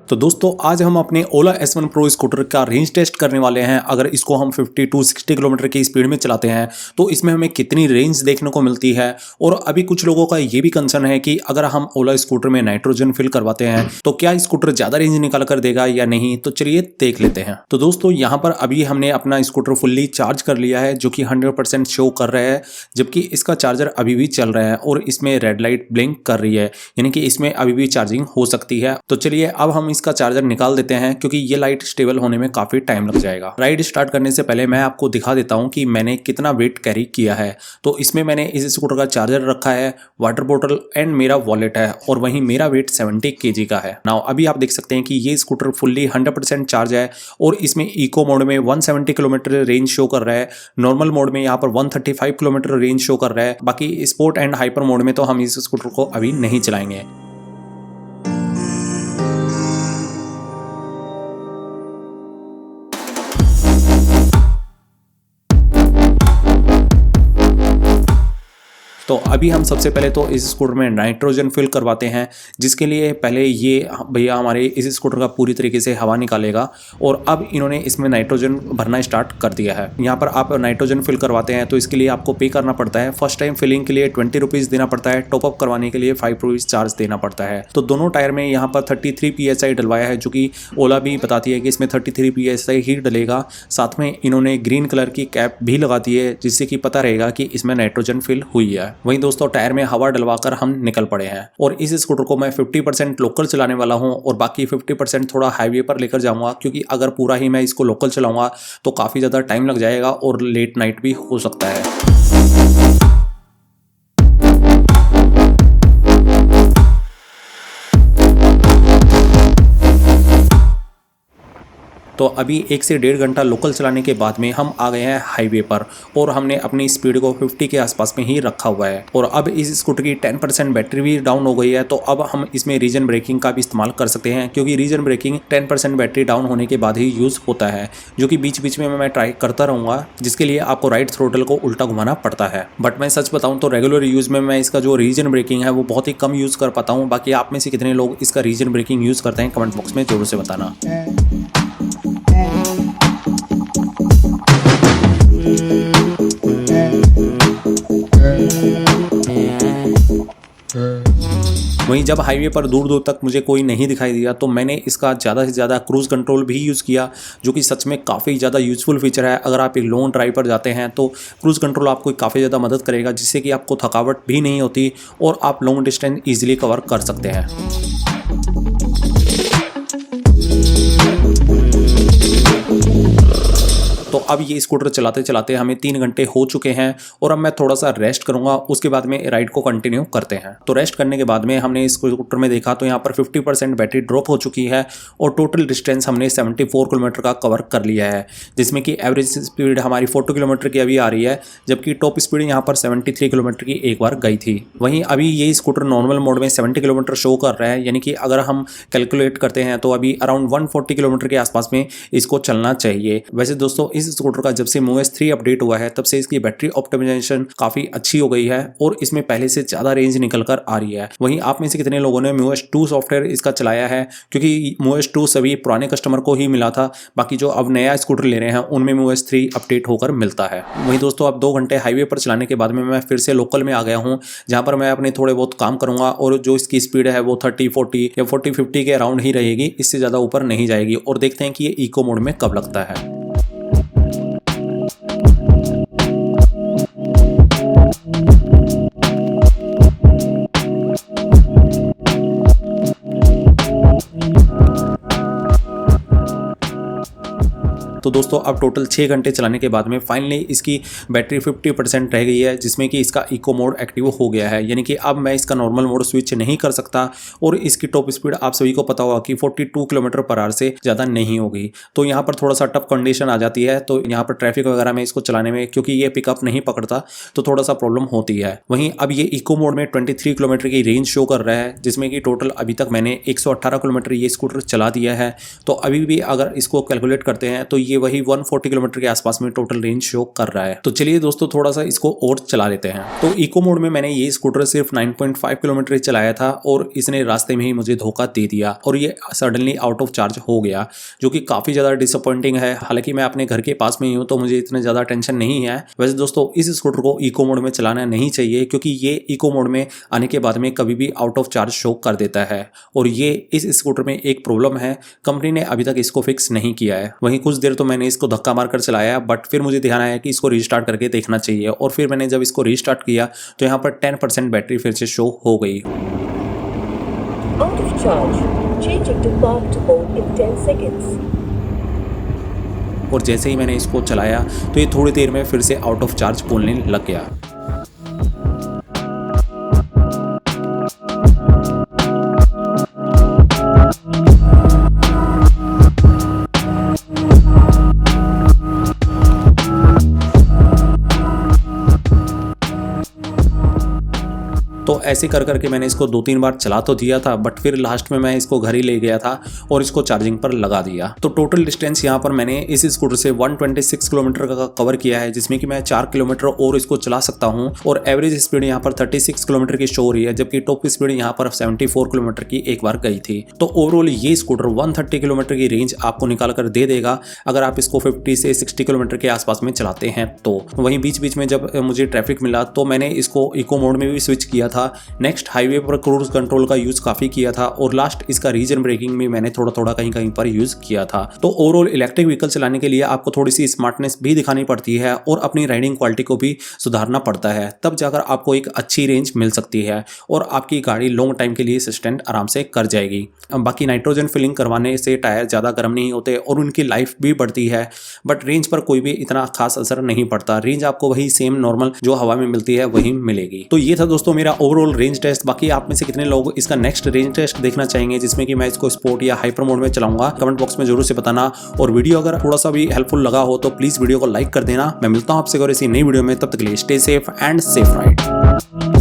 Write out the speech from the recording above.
तो दोस्तों आज हम अपने ओला S1 Pro स्कूटर का रेंज टेस्ट करने वाले हैं। अगर इसको हम 50 टू 60 किलोमीटर की स्पीड में चलाते हैं तो इसमें हमें कितनी रेंज देखने को मिलती है। और अभी कुछ लोगों का ये भी कंसर्न है कि अगर हम ओला स्कूटर में नाइट्रोजन फिल करवाते हैं तो क्या स्कूटर ज़्यादा रेंज निकाल कर देगा या नहीं। तो चलिए देख लेते हैं। तो दोस्तों यहाँ पर अभी हमने अपना स्कूटर फुल्ली चार्ज कर लिया है जो कि 100% शो कर रहा है, जबकि इसका चार्जर अभी भी चल रहा है और इसमें रेड लाइट ब्लिंक कर रही है, यानी कि इसमें अभी भी चार्जिंग हो सकती है। तो चलिए अब हम इसका चार्जर निकाल देते हैं क्योंकि ये लाइट स्टेबल होने में काफी टाइम लग जाएगा। राइड स्टार्ट करने से पहले मैं आपको दिखा देता हूं कि मैंने कितना वेट कैरी किया है। तो इसमें मैंने इस स्कूटर का चार्जर रखा है, वाटर बोतल एंड मेरा वॉलेट है और वहीं मेरा वेट 70 kg का है। नाउ अभी आप देख सकते हैं कि ये स्कूटर फुल्ली 100% चार्ज है और इसमें इको मोड में 170 किलोमीटर रेंज शो कर रहा है, नॉर्मल मोड में यहाँ पर 135 किलोमीटर रेंज शो कर रहा है। बाकी स्पोर्ट एंड हाइपर मोड में तो हम इस स्कूटर को अभी नहीं चलाएंगे। तो अभी हम सबसे पहले तो इस स्कूटर में नाइट्रोजन फिल करवाते हैं, जिसके लिए पहले ये भैया हमारे इस स्कूटर का पूरी तरीके से हवा निकालेगा और अब इन्होंने इसमें नाइट्रोजन भरना स्टार्ट कर दिया है। यहाँ पर आप नाइट्रोजन फिल करवाते हैं तो इसके लिए आपको पे करना पड़ता है। फर्स्ट टाइम फिलिंग के लिए 20 रुपीज़ देना पड़ता है, टॉपअप करवाने के लिए 5 रुपीज़ चार्ज देना पड़ता है। तो दोनों टायर में यहाँ पर 33 PSI डलवाया है, जो कि ओला भी बताती है कि इसमें 33 PSI ही डलेगा। साथ में इन्होंने ग्रीन कलर की कैप भी लगा दी है जिससे कि पता रहेगा कि इसमें नाइट्रोजन फिल हुई है। वहीं दोस्तों टायर में हवा डलवाकर हम निकल पड़े हैं और इस स्कूटर को मैं 50% लोकल चलाने वाला हूं और बाकी 50% थोड़ा हाईवे पर लेकर जाऊंगा, क्योंकि अगर पूरा ही मैं इसको लोकल चलाऊंगा तो काफ़ी ज़्यादा टाइम लग जाएगा और लेट नाइट भी हो सकता है। तो अभी 1 से 1.5 घंटा लोकल चलाने के बाद में हम आ गए हैं हाईवे पर और हमने अपनी स्पीड को 50 के आसपास में ही रखा हुआ है। और अब इस स्कूटर की 10% बैटरी भी डाउन हो गई है, तो अब हम इसमें रीजन ब्रेकिंग का भी इस्तेमाल कर सकते हैं, क्योंकि रीजन ब्रेकिंग 10% बैटरी डाउन होने के बाद ही यूज़ होता है, जो कि बीच बीच में मैं ट्राई करता रहूँगा, जिसके लिए आपको राइट थ्रोटल को उल्टा घुमाना पड़ता है। बट मैं सच बताऊँ तो रेगुलर यूज़ में मैं इसका जो रीजन ब्रेकिंग है वो बहुत ही कम यूज़ कर पाता हूँ। बाकी आप में से कितने लोग इसका रीजन ब्रेकिंग यूज़ करते हैं कमेंट बॉक्स में जरूर से बताना। वहीं जब हाईवे पर दूर दूर तक मुझे कोई नहीं दिखाई दिया तो मैंने इसका ज़्यादा से ज़्यादा क्रूज़ कंट्रोल भी यूज़ किया, जो कि सच में काफ़ी ज़्यादा यूज़फुल फीचर है। अगर आप एक लॉन्ग ड्राइव पर जाते हैं तो क्रूज़ कंट्रोल आपको काफ़ी ज़्यादा मदद करेगा, जिससे कि आपको थकावट भी नहीं होती और आप लॉन्ग डिस्टेंस ईजिली कवर कर सकते हैं। तो अब ये स्कूटर चलाते चलाते हमें 3 घंटे हो चुके हैं और अब मैं थोड़ा सा रेस्ट करूंगा, उसके बाद में राइड को कंटिन्यू करते हैं। तो रेस्ट करने के बाद में हमने इस स्कूटर में देखा तो यहाँ पर 50% बैटरी ड्रॉप हो चुकी है और टोटल डिस्टेंस हमने 74 किलोमीटर का कवर कर लिया है, जिसमें कि एवरेज स्पीड हमारी 40 किलोमीटर की अभी आ रही है, जबकि टॉप स्पीड यहाँ पर 73 किलोमीटर की एक बार गई थी। वहीं अभी ये स्कूटर नॉर्मल मोड में 70 किलोमीटर शो कर रहा है, यानी कि अगर हम कैलकुलेट करते हैं तो अभी अराउंड 140 किलोमीटर के आसपास में इसको चलना चाहिए। वैसे दोस्तों इस स्कूटर का जब से MOS 3 अपडेट हुआ है तब से इसकी बैटरी ऑप्टिमाइजेशन काफी अच्छी हो गई है और इसमें पहले से ज्यादा रेंज निकल कर आ रही है। वहीं आप में से कितने लोगों ने MOS 2 सॉफ्टवेयर इसका चलाया है, क्योंकि MOS 2 सभी पुराने कस्टमर को ही मिला था, बाकी जो अब नया स्कूटर ले रहे हैं उनमें MOS 3 अपडेट होकर मिलता है। वहीं दोस्तों अब 2 घंटे हाईवे पर चलाने के बाद में मैं फिर से लोकल में आ गया हूँ, जहाँ पर मैं अपने थोड़े बहुत काम करूंगा और जो इसकी स्पीड है वो 30-40 या 40-50 के अराउंड ही रहेगी, इससे ज्यादा ऊपर नहीं जाएगी। और देखते हैं कि ये इको मोड में कब लगता है। तो दोस्तों अब टोटल 6 घंटे चलाने के बाद में फाइनली इसकी बैटरी 50% रह गई है, जिसमें कि इसका इको मोड एक्टिव हो गया है, यानी कि अब मैं इसका नॉर्मल मोड स्विच नहीं कर सकता और इसकी टॉप स्पीड आप सभी को पता होगा कि 42 किलोमीटर पर आवर से ज़्यादा नहीं होगी। तो यहाँ पर थोड़ा सा टफ कंडीशन आ जाती है, तो यहाँ पर ट्रैफिक वगैरह में इसको चलाने में, क्योंकि ये पिकअप नहीं पकड़ता तो थोड़ा सा प्रॉब्लम होती है। वहीं अब ये इको मोड में 23 किलोमीटर की रेंज शो कर रहा है, जिसमें कि टोटल अभी तक मैंने 118 किलोमीटर ये स्कूटर चला दिया है। तो अभी भी अगर इसको कैलकुलेट करते हैं तो ये वही 140 किलोमीटर के आसपास में टोटल रेंज शो कर रहा है। तो चलिए दोस्तों थोड़ा सा इसको और चला लेते हैं। तो इको मोड में मैंने ये स्कूटर सिर्फ 9.5 किलोमीटर चलाया था और इसने रास्ते में ही मुझे धोखा दे दिया और ये सडनली आउट ऑफ चार्ज हो गया, जो कि काफ़ी ज़्यादा डिसअपॉइंटिंग है। हालांकि मैं अपने घर के पास में ही हूँ तो मुझे इतना ज़्यादा टेंशन नहीं है। वैसे दोस्तों इस स्कूटर को इको मोड में चलाना नहीं चाहिए, क्योंकि ये इको मोड में आने के बाद में कभी भी आउट ऑफ चार्ज शो कर देता है और ये इस स्कूटर में एक प्रॉब्लम है। कंपनी ने अभी तक इसको फिक्स नहीं किया है। वहीं कुछ देर तो मैंने इसको धक्का मारकर चलाया, बट फिर मुझे ध्यान आया कि इसको रीस्टार्ट करके देखना चाहिए और फिर मैंने जब इसको रीस्टार्ट किया तो यहाँ पर 10% बैटरी फिर से शो हो गई। Out of charge. Changing to parked mode in 10 seconds. और जैसे ही मैंने इसको चलाया तो ये थोड़ी देर में फिर से आउट ऑफ चार्ज बोलने लग गया। तो ऐसे कर करके मैंने इसको 2-3 बार चला तो दिया था, बट फिर लास्ट में मैं इसको घर ही ले गया था और इसको चार्जिंग पर लगा दिया। तो टोटल डिस्टेंस यहाँ पर मैंने इस स्कूटर से 126 किलोमीटर का कवर किया है, जिसमें कि मैं 4 किलोमीटर और इसको चला सकता हूँ और एवरेज स्पीड यहाँ पर 36 किलोमीटर की शो हो रही है, जबकि टॉप स्पीड यहाँ पर 74 किलोमीटर की एक बार गई थी। तो ओवरऑल ये स्कूटर 130 किलोमीटर की रेंज आपको निकाल कर दे देगा अगर आप इसको 50 से 60 किलोमीटर के आसपास में चलाते हैं। तो वहीं बीच बीच में जब मुझे ट्रैफिक मिला तो मैंने इसको इको मोड में भी स्विच किया था। नेक्स्ट हाईवे पर क्रूज कंट्रोल का यूज काफी किया था और लास्ट इसका रीजन ब्रेकिंग में मैंने थोड़ा थोड़ा कहीं कहीं पर यूज किया था। तो ओवरऑल इलेक्ट्रिक व्हीकल चलाने के लिए आपको थोड़ी सी स्मार्टनेस भी दिखानी पड़ती है और अपनी राइडिंग क्वालिटी को भी सुधारना पड़ता है, तब जाकर आपको एक अच्छी रेंज मिल सकती है और आपकी गाड़ी लॉन्ग टाइम के लिए सस्टेन आराम से कर जाएगी। बाकी नाइट्रोजन फिलिंग करवाने से टायर ज्यादा गर्म नहीं होते और उनकी लाइफ भी बढ़ती है, बट रेंज पर कोई भी इतना खास असर नहीं पड़ता। रेंज आपको वही सेम नॉर्मल जो हवा में मिलती है वही मिलेगी। तो ये था दोस्तों मेरा ओवरऑल रेंज टेस्ट। बाकी आप में से कितने लोग इसका नेक्स्ट रेंज टेस्ट देखना चाहेंगे जिसमें कि मैं इसको स्पोर्ट या हाइपर मोड में चलाऊंगा, कमेंट बॉक्स में जरूर से बताना। और वीडियो अगर थोड़ा सा भी हेल्पफुल लगा हो तो प्लीज वीडियो को लाइक कर देना। मैं मिलता हूं आपसे और ऐसी नई वीडियो में, तब तक के लिए stay safe and safe ride.